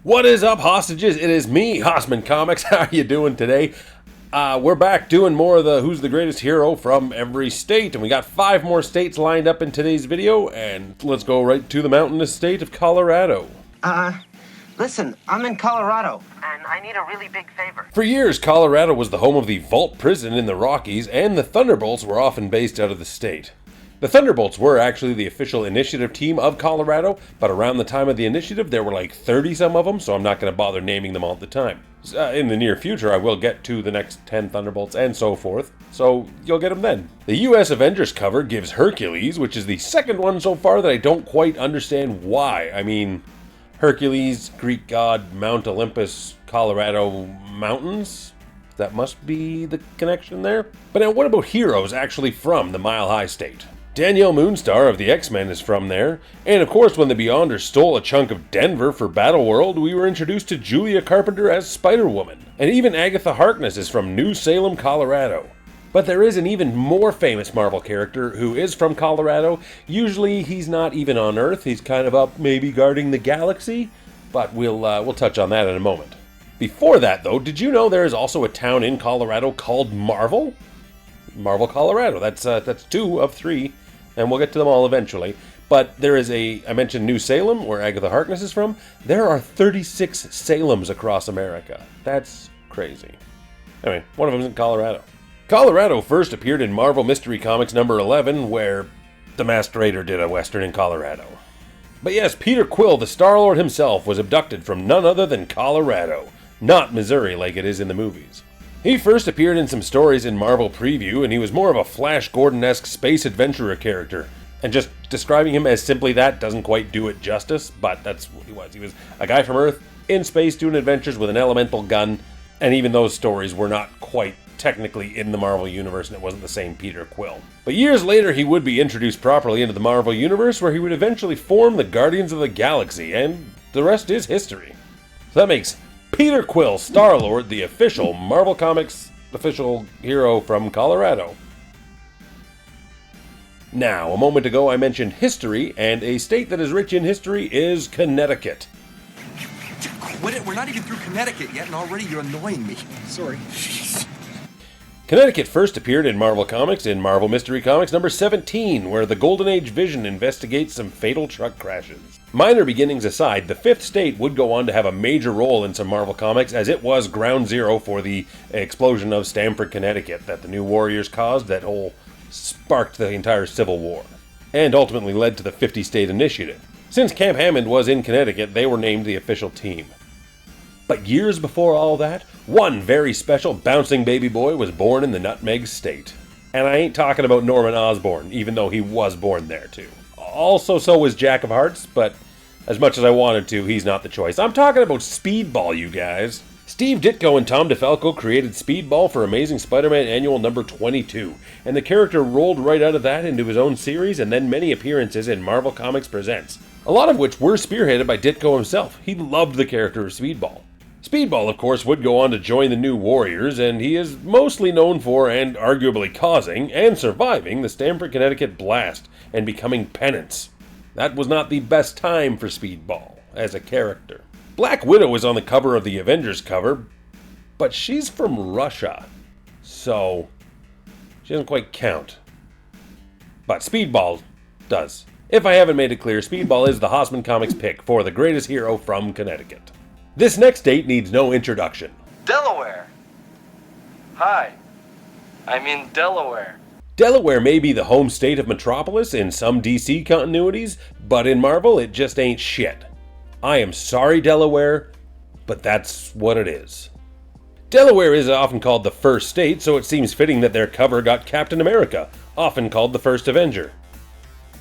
What is up, hostages? It is me, Haussmann Comics. How are you doing today? We're back doing more of the Who's the Greatest Hero from every state, and we got 5 more states lined up in today's video, and let's go right to the mountainous state of Colorado. Listen, I'm in Colorado, and I need a really big favor. For years, Colorado was the home of the Vault Prison in the Rockies, and the Thunderbolts were often based out of the state. The Thunderbolts were actually the official initiative team of Colorado, but around the time of the initiative, there were like 30-some of them, so I'm not going to bother naming them all the time. In the near future, I will get to the next 10 Thunderbolts and so forth, so you'll get them then. The USAgent cover gives Hercules, which is the second one so far that I don't quite understand why. I mean, Hercules, Greek god, Mount Olympus, Colorado mountains? That must be the connection there. But now what about heroes actually from the Mile High State? Danielle Moonstar of the X-Men is from there, and of course when the Beyonders stole a chunk of Denver for Battleworld, we were introduced to Julia Carpenter as Spider-Woman, and even Agatha Harkness is from New Salem, Colorado. But there is an even more famous Marvel character who is from Colorado. Usually he's not even on Earth, he's kind of up maybe guarding the galaxy, but we'll touch on that in a moment. Before that though, did you know there is also a town in Colorado called Marvel? Marvel, Colorado, that's 2 of 3. And we'll get to them all eventually. But there is I mentioned New Salem, where Agatha Harkness is from. There are 36 Salems across America. That's crazy. Anyway, one of them is in Colorado. Colorado first appeared in Marvel Mystery Comics number 11, where the Masked Raider did a western in Colorado. But yes, Peter Quill, the Star-Lord himself, was abducted from none other than Colorado, not Missouri like it is in the movies. He first appeared in some stories in Marvel Preview, and he was more of a Flash Gordon-esque space adventurer character. And just describing him as simply that doesn't quite do it justice, but that's what he was. He was a guy from Earth, in space, doing adventures with an elemental gun, and even those stories were not quite technically in the Marvel Universe, and it wasn't the same Peter Quill. But years later, he would be introduced properly into the Marvel Universe, where he would eventually form the Guardians of the Galaxy, and the rest is history. So that makes Peter Quill, Star-Lord, the official Marvel Comics official hero from Colorado. Now, a moment ago I mentioned history, and a state that is rich in history is Connecticut. Quit it, we're not even through Connecticut yet, and already you're annoying me. Sorry. Jeez. Connecticut first appeared in Marvel Comics in Marvel Mystery Comics number 17, where the Golden Age Vision investigates some fatal truck crashes. Minor beginnings aside, the 5th state would go on to have a major role in some Marvel Comics, as it was ground zero for the explosion of Stamford, Connecticut that the New Warriors caused that sparked the entire Civil War, and ultimately led to the 50-state initiative. Since Camp Hammond was in Connecticut, they were named the official team. But years before all that, one very special bouncing baby boy was born in the Nutmeg State. And I ain't talking about Norman Osborn, even though he was born there too. Also, so was Jack of Hearts, but as much as I wanted to, he's not the choice. I'm talking about Speedball, you guys. Steve Ditko and Tom DeFalco created Speedball for Amazing Spider-Man Annual number 22, and the character rolled right out of that into his own series and then many appearances in Marvel Comics Presents, a lot of which were spearheaded by Ditko himself. He loved the character of Speedball. Speedball, of course, would go on to join the New Warriors, and he is mostly known for, and arguably causing, and surviving the Stamford, Connecticut blast, and becoming Penance. That was not the best time for Speedball, as a character. Black Widow is on the cover of the Avengers cover, but she's from Russia, so she doesn't quite count. But Speedball does. If I haven't made it clear, Speedball is the Haussmann Comics pick for the greatest hero from Connecticut. This next state needs no introduction. Delaware. Hi. I'm in Delaware. Delaware may be the home state of Metropolis in some DC continuities, but in Marvel it just ain't shit. I am sorry, Delaware, but that's what it is. Delaware is often called the first state, so it seems fitting that their cover got Captain America, often called the First Avenger,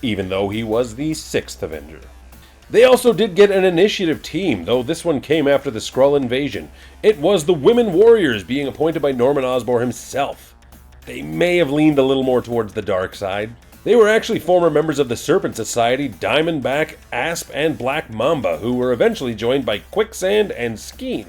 even though he was the 6th Avenger. They also did get an initiative team, though this one came after the Skrull invasion. It was the Women Warriors, being appointed by Norman Osborn himself. They may have leaned a little more towards the dark side. They were actually former members of the Serpent Society, Diamondback, Asp, and Black Mamba, who were eventually joined by Quicksand and Skeen.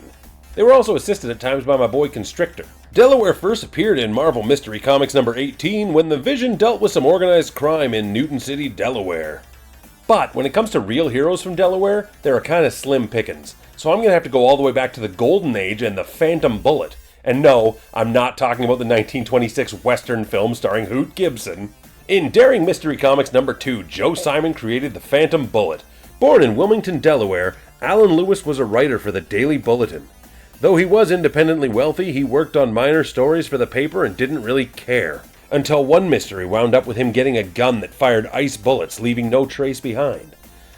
They were also assisted at times by my boy Constrictor. Delaware first appeared in Marvel Mystery Comics number 18 when the Vision dealt with some organized crime in Newton City, Delaware. But when it comes to real heroes from Delaware, there are kind of slim pickings. So I'm going to have to go all the way back to the Golden Age and the Phantom Bullet. And no, I'm not talking about the 1926 Western film starring Hoot Gibson. In Daring Mystery Comics number 2, Joe Simon created the Phantom Bullet. Born in Wilmington, Delaware, Alan Lewis was a writer for the Daily Bulletin. Though he was independently wealthy, he worked on minor stories for the paper and didn't really care. Until one mystery wound up with him getting a gun that fired ice bullets, leaving no trace behind.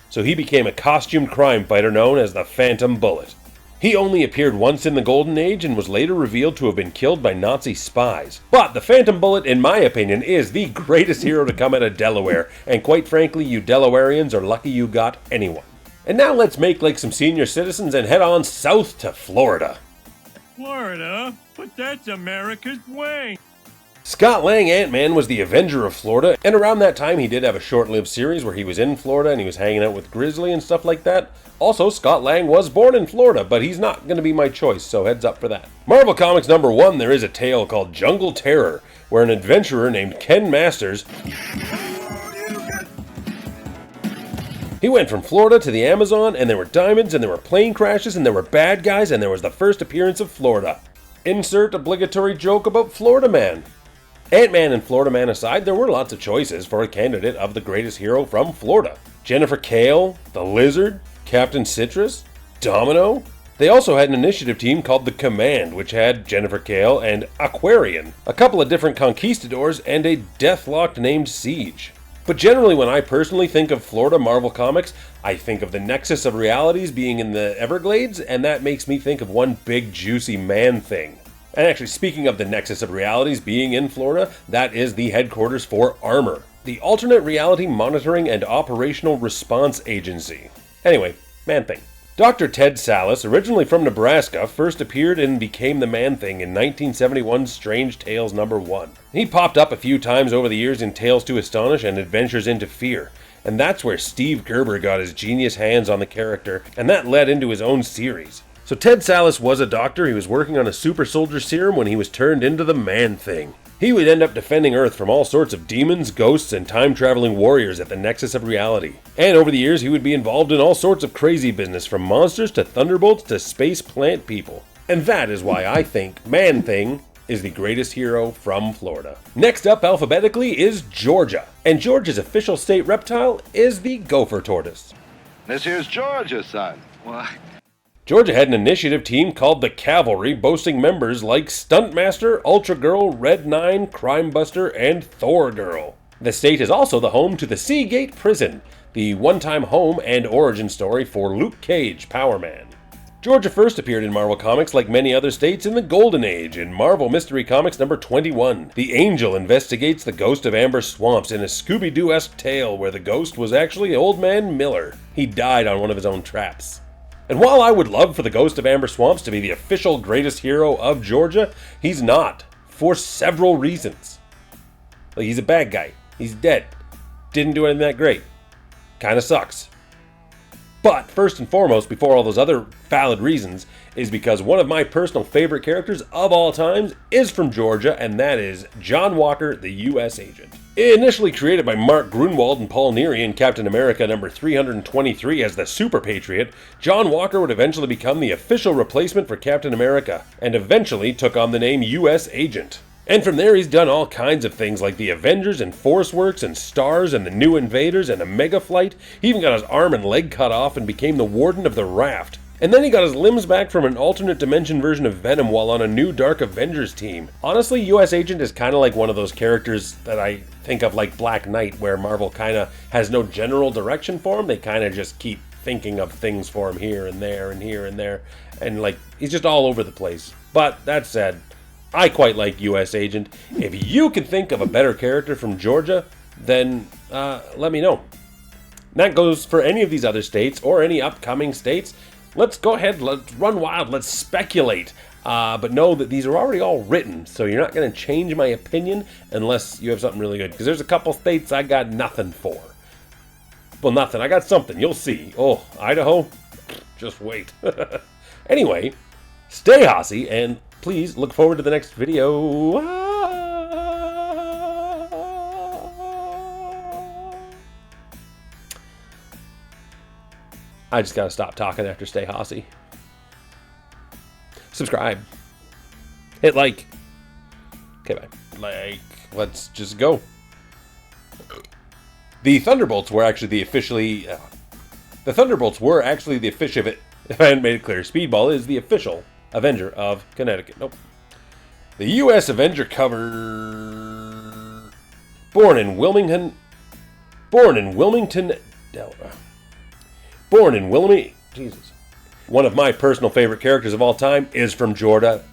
So he became a costumed crime fighter known as the Phantom Bullet. He only appeared once in the Golden Age and was later revealed to have been killed by Nazi spies. But the Phantom Bullet, in my opinion, is the greatest hero to come out of Delaware, and quite frankly, you Delawareans are lucky you got anyone. And now let's make like some senior citizens and head on south to Florida. Florida? But that's America's way. Scott Lang Ant-Man was the Avenger of Florida, and around that time he did have a short-lived series where he was in Florida and he was hanging out with Grizzly and stuff like that. Also, Scott Lang was born in Florida, but he's not going to be my choice, so heads up for that. Marvel Comics number 1, there is a tale called Jungle Terror, where an adventurer named Ken Masters, he went from Florida to the Amazon, and there were diamonds, and there were plane crashes, and there were bad guys, and there was the first appearance of Florida. Insert obligatory joke about Florida Man. Ant-Man and Florida Man aside, there were lots of choices for a candidate of the greatest hero from Florida. Jennifer Kale, the Lizard, Captain Citrus, Domino. They also had an initiative team called the Command, which had Jennifer Kale and Aquarian, a couple of different conquistadors, and a Deathlock named Siege. But generally, when I personally think of Florida Marvel Comics, I think of the Nexus of Realities being in the Everglades, and that makes me think of one big juicy Man-Thing. And actually, speaking of the Nexus of Realities being in Florida, that is the headquarters for ARMOR, the Alternate Reality Monitoring and Operational Response Agency. Anyway, Man-Thing. Dr. Ted Sallis, originally from Nebraska, first appeared and became the Man-Thing in 1971's Strange Tales number 1. He popped up a few times over the years in Tales to Astonish and Adventures into Fear, and that's where Steve Gerber got his genius hands on the character, and that led into his own series. So Ted Sallis was a doctor. He was working on a super soldier serum when he was turned into the Man-Thing. He would end up defending Earth from all sorts of demons, ghosts, and time-traveling warriors at the Nexus of Reality. And over the years, he would be involved in all sorts of crazy business, from monsters to thunderbolts to space plant people. And that is why I think Man-Thing is the greatest hero from Florida. Next up alphabetically is Georgia. And Georgia's official state reptile is the gopher tortoise. This here's Georgia, son. What? Georgia had an initiative team called the Cavalry, boasting members like Stuntmaster, Ultra Girl, Red 9, Crime Buster, and Thor Girl. The state is also the home to the Seagate Prison, the one-time home and origin story for Luke Cage, Power Man. Georgia first appeared in Marvel Comics like many other states in the Golden Age in Marvel Mystery Comics number 21. The Angel investigates the ghost of Amber Swamps in a Scooby-Doo-esque tale where the ghost was actually Old Man Miller. He died on one of his own traps. And while I would love for the Ghost of Amber Swamps to be the official greatest hero of Georgia, he's not, for several reasons. Like, he's a bad guy. He's dead. Didn't do anything that great. Kinda sucks. But first and foremost, before all those other valid reasons, is because one of my personal favorite characters of all times is from Georgia, and that is John Walker, the U.S. Agent. Initially created by Mark Grunwald and Paul Neary in Captain America number 323 as the Super Patriot, John Walker would eventually become the official replacement for Captain America, and eventually took on the name U.S. Agent. And from there he's done all kinds of things like the Avengers and Force Works and Stars and the New Invaders and Omega Flight. He even got his arm and leg cut off and became the Warden of the Raft. And then he got his limbs back from an alternate dimension version of Venom while on a new Dark Avengers team. Honestly, U.S. Agent is kind of like one of those characters that I think of like Black Knight, where Marvel kind of has no general direction for him. They kind of just keep thinking of things for him here and there and here and there. And like, he's just all over the place. But that said, I quite like U.S. Agent. If you can think of a better character from Georgia, then let me know. That goes for any of these other states or any upcoming states. Let's go ahead, let's run wild, let's speculate. But know that these are already all written, so you're not going to change my opinion unless you have something really good. Because there's a couple states I got nothing for. Well, nothing. I got something. You'll see. Oh, Idaho? Just wait. Anyway, stay Haussy, and please look forward to the next video. I just gotta stop talking after Stay Haussy. Subscribe. Hit like. Okay, bye. Let's just go. The Thunderbolts were actually the official. If I hadn't made it clear, Speedball is the official Avenger of Connecticut. Nope. The U.S. Avenger cover. Born in Wilmington, Delaware. Jesus. One of my personal favorite characters of all time is from Georgia.